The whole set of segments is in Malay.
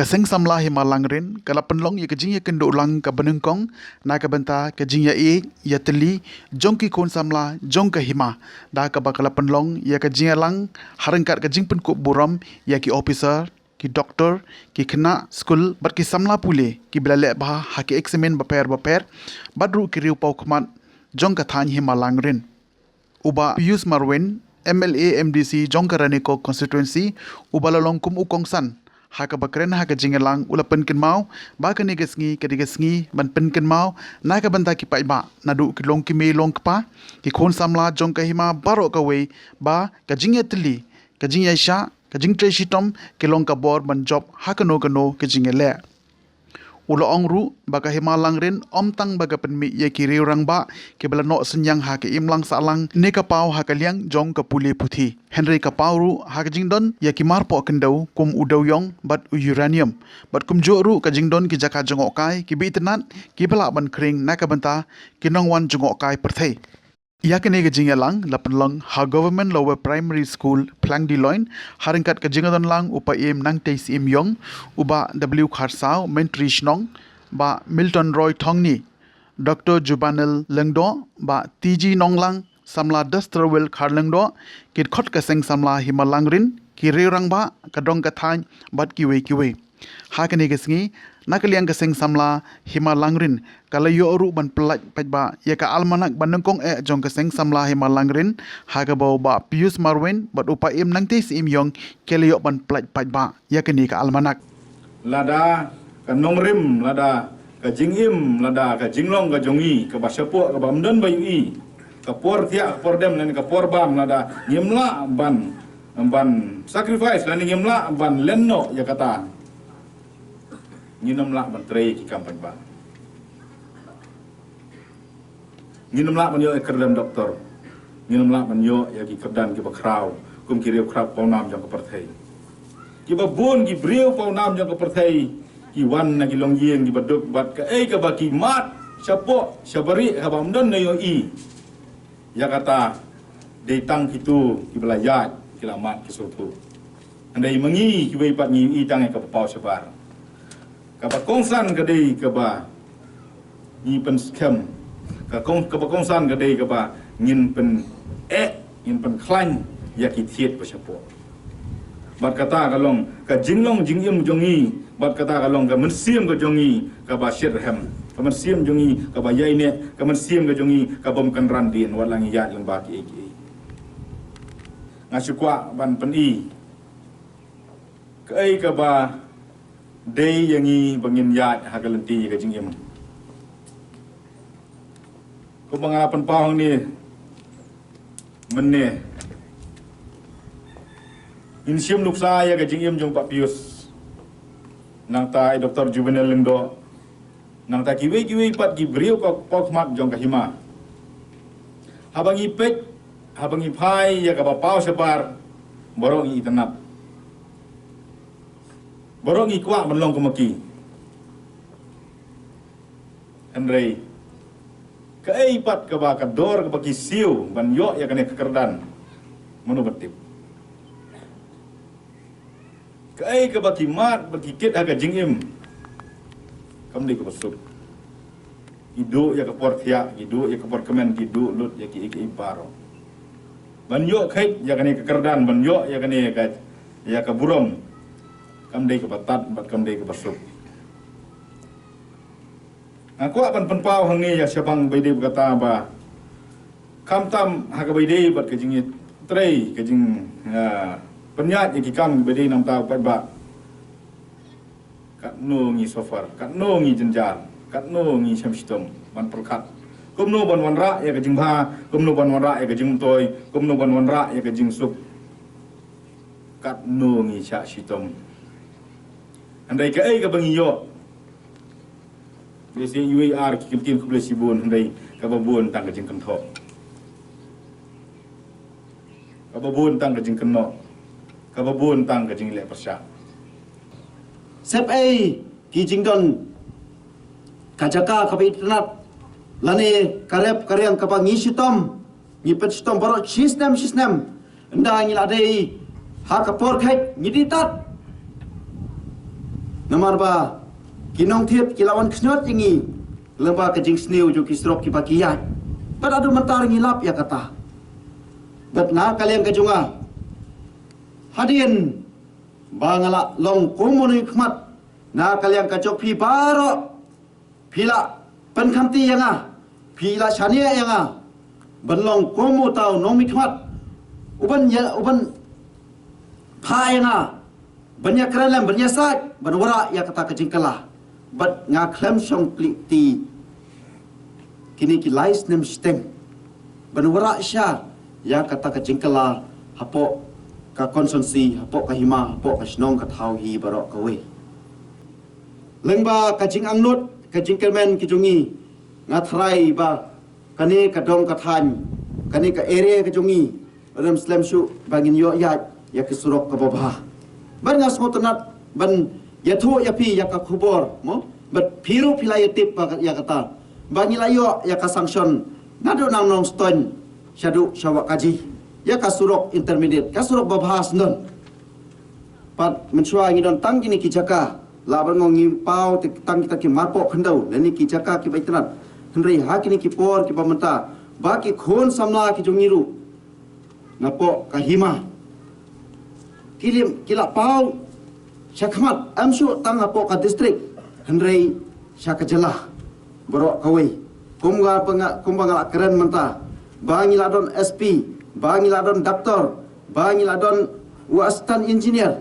Kaseng samlah himalangrin kala penlong ya kejing ya kendo ulang ka benengkong na ka benta kejing ya teli jong ki kon samlah jong ka hima da ka bakala penlong ya kejing lang harengkat kejing pen ko buram ya ki officer ki doktor ki kena skul bat ki samlah pule ki bilale bah haki eksamen baper badru ki riu pau khmat jong ka than himalangrin uba Pius Marwin MLA MDC jong ka raniko constituency uba lalong kum ukong san haka bakren haka jingelang ula penken mau ba ka negesngi kadigesngi ban penken mau na ka banta ki pai ba nadu ki long ki me long pa ki khon samla jong ka hima baro ka we ba ka jingya tli ka jingya sha ka jing tre shitom ki long ka bor ban job haka no ki jingele ula ongru baka himalang rin omtang baga penmi ya ki riurang ba ki bala no senyang ha ki imlang salang ne ka pau ha ka liang jong ka pule puthi Henry ka pauru ha ka jingdon ya ki marpo kendau kum udau yong bat uranium bat kum joru ka jingdon ki jaka jongok kai ki bitnat ki bala ban kring na ka banta ki nongwan jongok kai perthei ya kene ke jingalang lapenlong ha government lower primary school plang diloin haringkat ke jingadon lang upa im nang teis im yong uba w kharsau mentri shnong ba Milton Roy Thongni Dr Jubanel Lengdo ba TG Nonglang samla Dastrowel Kharlengdo kit khot ka seng samla himalangrin ki reurang ba kadong ka thain bat kiwe ha kene ke sngi nakaliang keseng samla himalangrin kala yo oru ban pelaj pajba ya ka almanak banengkong jong keseng samla himalangrin ha ka bau ba Pius Marwin bat upa im nang tis im yong kele yo ban pelaj pajba ya kini ka almanak lada ka nongrim lada ka jingim lada ka jinglong ka jongi ka basyapo ka bamdan bayi ka por tia por dem lan ka por bam lada ngimla ban sacrifice lan ngimla ban lenno ya kata nginam lak menteri ki kampanye ba nginam lak menyo kerdam doktor nginam lak menyo ya ki kerdan ki bakrau kum ki riu krap pau nam jong ka perthei ki babun ki briu pau nam jong ka perthei ki wan na ki long yeng ki baduk bat ka ka baki mat syapo syabari ka bamdon na yo i ya kata detang kitu ki belayat ki lamat ki surtu andai mengi ki pat ngi i tang ka pau syabar kapa kongsan kadai kapa ni pen scam kapa kongsan kadai kapa ngin pen ngin pen klan ya ki thiet pa syapo bat kata kalong ka jinglong jingim jongi bat kata kalong ka mensiam ka jongi ka ba shirham ka mensiam jongi ka ba yaine ka mensiam ka jongi ka bom kan randin walang ya lang ba ki ngasukwa ban pen i kai ka ba day yangi bangin yat hagalenti ka jingim ko pangalapan pahong ni menne insiam luksa ya ka jingim jong Pak Pius nang ta Dr Jubanel Lengdo nang ta kiwe pat gibriu ko pokmat jong ka hima habang ipet habang ipai ya ka pau sebar borong itanap borong ikwa menlong kumaki Henry keipat ke baka dor ke baki siu ban yo ya kene kekerdan menu betip ke baki mat baki kit aga jingim kamdi ke besuk idu ya ke portia idu ya ke porkemen idu lut ya ki iparo ban yo kait ya kene kekerdan ban yo ya kene ya ke burom kamdei ke batat bat kamdei ke basuk aku akan penpau hangi ya syabang baide berkata ba kamtam ha ka baide bat ke jingit trei ke jing penyat ki kam baide nam ta pat ba kat no ngi sofar kat no ngi jenjar kat no ngi syamstom ban perkat kum no ban wanra ya ke jing ba kum no ban wanra ya ke jing toy kum no ban wanra ya ke jing suk kat no ngi sya sitom andai ka ka bangiyo besi UAR ki kimtin ku sibun andai ka babun tang ka jing kentho ka babun tang ka jing kenno ka babun tang ka jing le persya sep ki jingdon kajaka ka internet lane karep karyang ka pangisitom ngipet sitom borok sistem ndang ngilade ha ka por kait ngiditat Namar ba kinong thiep kilawan knot jingi lemba ke jing sniu ju kisrok ki bakiyat. Bat adu mentar ngilap ya kata. Bet na kalian kejunga. Hadin bangala long komuni khmat na kalian kajok pi baro pila penkamti yang pila chania yang benlong komu tau nomi khmat uban pha yang banyak keran banyak sak banwara ya kata kejingkala bat nga klem song klik ti kini ki lais nem steng banwara sya ya kata kejingkala hapo ka konsumsi hapo ka hima hapo ka snong ka thau hi barok ka we lengba ka jing angnut ka jingkelmen ki jungi ngathrai ba kani ka dong ka than kani ka area ka jungi ram slam shu bangin yo ya ya ki surok ka babha ban ngas motanat ban ya thu ya pi ya ka khubor mo bat phiru philai tip ba ya kata bangilayo ya ka sanction nado nang nong ston syadu syawak kaji ya ka surok intermediate ka surok babhas non pat menchua ngidon tang kini ki jaka laban ngongi pau te tang kita ki marpo khendau leni ki jaka ki baitrat hendri ha kini ki por ki pamenta ba ki khon samla ki jungiru napo ka hima kilim kila pau syakmat amsu tang apo ka district hendri syaka jelah borok kawai kumbangal keren menta bangiladon SP bangiladon doktor bangiladon wastan engineer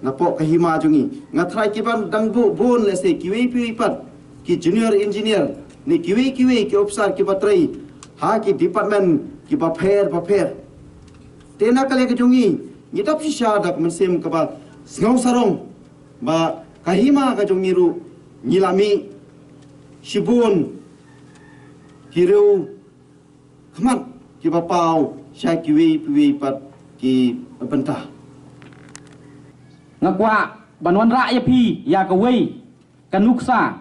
napo kahima jungi ngatrai kiban dangbu bun lese kiwi piwi pat ki junior engineer ni kiwi ki officer ki batrai ha ki department ki baper tena kali ke jungi ngidap sisya dak mensim ka ba ngau sarong ba kahima ka jungi ru ngilami sibun kiru khamat ki bapau sya kiwi piwi pat ki bentah ngakwa banwan ra ya pi ya ka wei kanuksa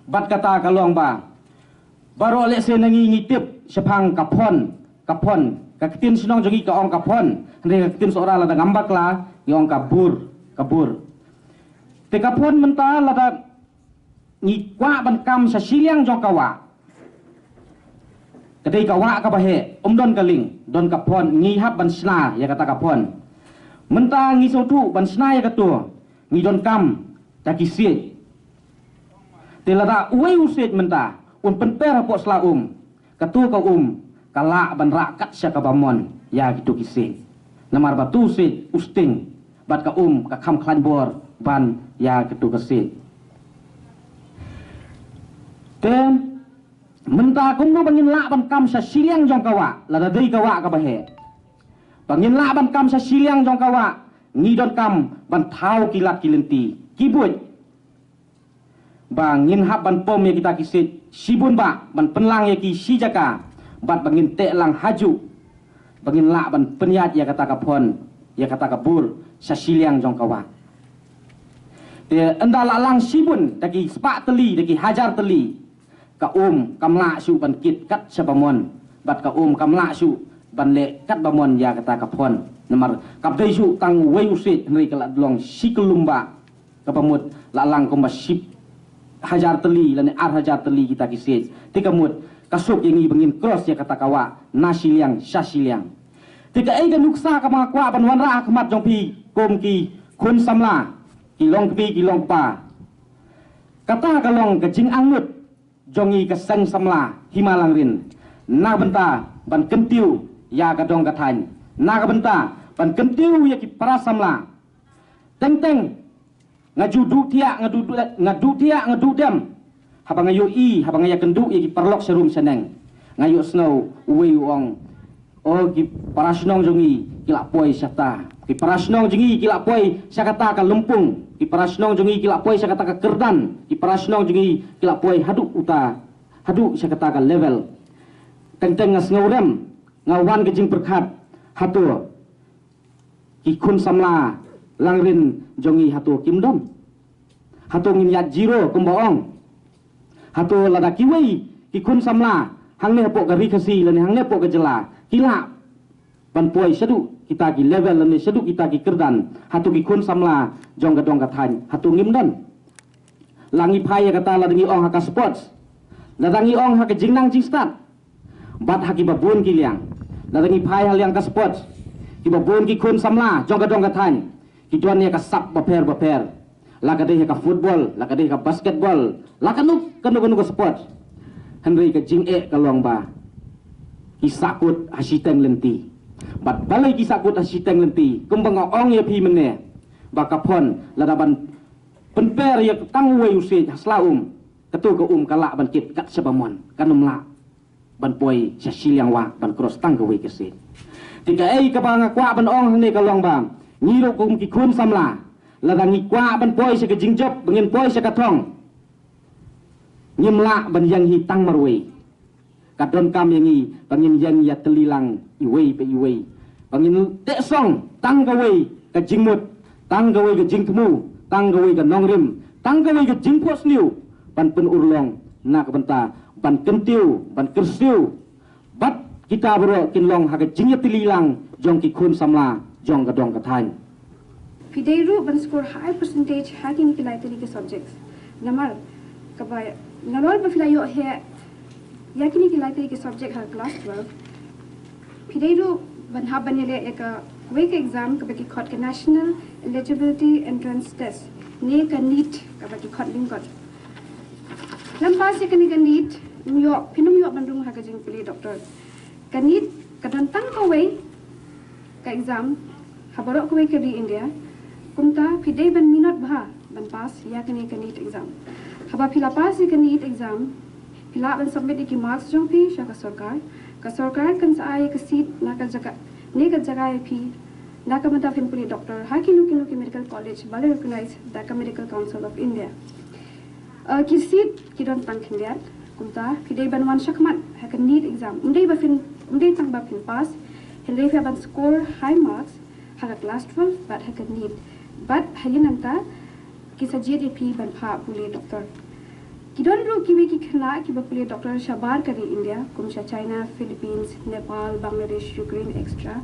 bat kata kalong ba baro le se nangi ngitip sepang kapon ka kitin sinong jogi ka ong kapon hande ka kitin sora la ngambak la yong kabur te kapon menta la da ngikwa ban kam sa siliang jong kawa kadai kawa ka bahe don kaling don kapon ngihap ban sna ya kata kapon menta ngi sotu ban snaya katu ngi don kam takisi telada uai usit menta un penter po sla katu ka kala ban rakat sya ka bamon ya gitu kisi namar batu sit usting bat ka ka kham khlan bor ban ya gitu kisi ten menta kumno bangin la ban kam sa siliang jong kawa lada dei kawa ka bahe bangin la ban kam sa siliang jong kawa ngidon kam ban thau kilat kilenti kibuj bangin hab ban pom ya kita kisit sibun ba ban penlang ya ki sijaka bat bangin te lang haju bangin la ban penyat ya kata kapon ya kata kabur sa siliang jong kawa te endala lang sibun daki spak teli daki hajar teli ka kamla su ban kit kat sabamon bat ka kamla su ban le kat bamon ya kata kapon nomor kapdai su tang wei usit hendri kala dolong sikelumba kapamut lalang komba sip hajar teli lan ar hajar teli kita kisit tikamut kasuk yang bangin cross ya kata kawa nasiliang sasiliang tika ai ga nuksa ka mga kwa ban wanra akmat jong pi kom ki kun samla kilong pi kilong pa kata kalong kajing angut jongi ka sang samla himalang rin na benta ban kentiu ya kadong katany naga benta ban kentiu ya ki para samla teng ngadu dem habang ayo habang ya kendu ya ki perlok serum seneng ngayo snow uwe uong ki para snong jongi kila poi syata ki para snong jongi kila poi syakata ka lempung ki para snong jongi kila poi syakata ka kerdan ki para snong jongi kila poi hadu syakata ka level teng ngas ngawrem ngawan kejing berkat hatu ki kun samla langrin jongi hatu kimdom hatu ngimyat jiro kumbaong hatu lada kiwei ki kun samla hangne po ka rikasi lan hangne po ka jela kila ban poi sedu kita ki level ni sedu kita ki kerdan hatu ki kun samla jong gadong kathan hatu ngimdan langi phai kata la dengi ong haka sports dadangi ong haka jingnang jingstad bat haki babun ki liang dadangi phai hal yang ka sports ki babun ki kun samla jong gadong kathan ki tuan ni ka sap baper la ka deh ka football la ka deh ka basketball la ka nuk kanu ka sports henry ka jing ka luang ba kisakut hasiteng lenti bat balai kisakut hasiteng lenti kumbang ong ya pi mene bakapon ladaban penper ya tang we usej haslaum ketu ke kalak ban kit kat sebamon kanum la ban poi syasil yang wa ban cross tang ke we kese tika ka bang kwa ban ong ne ka luang ba ngiro kum ki kun samla ladang ni kwa ban poi se ke jingjop bengin poi se ka thong nyimla ban yang hi tang marwe kadon kam yang i bangin yang ya telilang iwei pe iwei bangin tek song tang gawei ka jingmut tang gawei ka jingtemu tang gawei ka nongrim tang gawei ka jingpos niu ban pen urlong nak benta ban kentiu ban kersiu bat kita bro kinlong ha ka jingya telilang jong ki khun samla jong ka dong ka thain Pideiru ban score high percentage hacking ki laiteri ke subjects namar kabaya nalol ba filayo he yakini ki laiteri ke subject har class 12 Pideiru ban habanile ek week exam ka baki khot ke national eligibility entrance test ne ka NEET ka baki khot lingkot lam pas ke ni ka NEET yo pinum yo bandung ha ka jing pili doctor ka NEET ka dan tang ka we ka exam habarok ka we ke di India kumta pidei ban minot bha ban pas yakini ka NEET exam haba pila pas ke NEET exam pila ban submit ki marks jong pi sha ka sarkar kan sa ay ka seat na ka jaga pi na ka mata fin puli doctor hakinu ki medical college bale recognize Dhaka Medical Council of India ki seat ki don tang khindiat kumta pidei ban wan shakmat ha ka NEET exam undei tang ba fin pas hindei fa ban score high marks ha ka class 12 but ha ka NEET but halinanta ki sa GDP ban pha puli doctor Kidon ru kiwi ki khna ki bapule doctor shabar kari India kumsha China Philippines Nepal Bangladesh Ukraine extra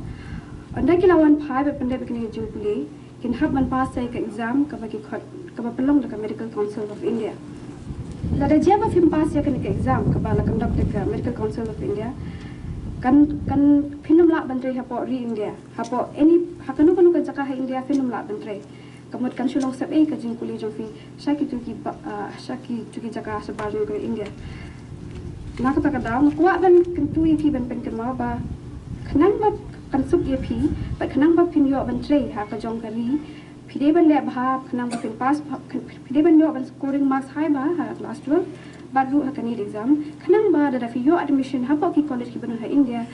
anda ki lawan phai be pande bekne jupule kin hab man pass sai ka exam ka baki khot ka ba pelong ka Medical Council of India lada jaba fim pass ya kan ka exam ka ba la conduct ka Medical Council of India kan pinum la bantre hapo ri India hapo any hakanu kanu ka jaka ha India pinum la bantre kamut kan sulong sab ka jing kuli jong fi shaki tuki jaka sa barjong ko India nak ta ka daw kwa ban kan tu fi ban pen kan ma ba khanang ba kan sup ye phi ba khanang ba pin yo ban tre ha ka jong kari phide ban le bha khanang ba pin pass phide ban yo ban scoring marks high ba ha last 12 ba ru ha kan NEET exam khanang ba da fi yo admission ha pa ki college ki ban ha India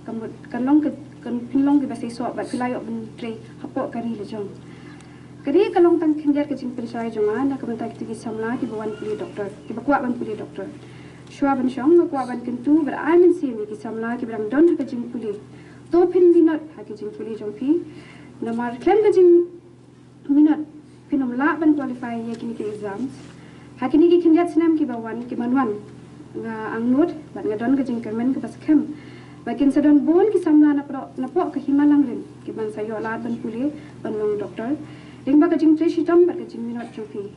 kamut kan long kan pin long ki ba se so ba philayo ban tre ha pa kari le jong Kari kalong tang kinjar ke jing pensai jonga na kabanta ki samla ki bawan puli doctor ki bakwa ban puli doctor shwa ban shong bakwa ban kintu ber amin si mi ki samla ki brang don ka jing puli to pin dinat ha ki jing puli jong pi namar klem ka jing minat pinom la ban qualify ye ki exams ha ki ni ki kinjar sinam ki bawan ki manwan nga angnut ban nga don ka jing kermen ka pas kem bakin sadon bon ki samla na po ka himalang rin ki ban sayo la ban puli ban long doctor Ringba ka jing 3 shitam ba ka jing minot chofi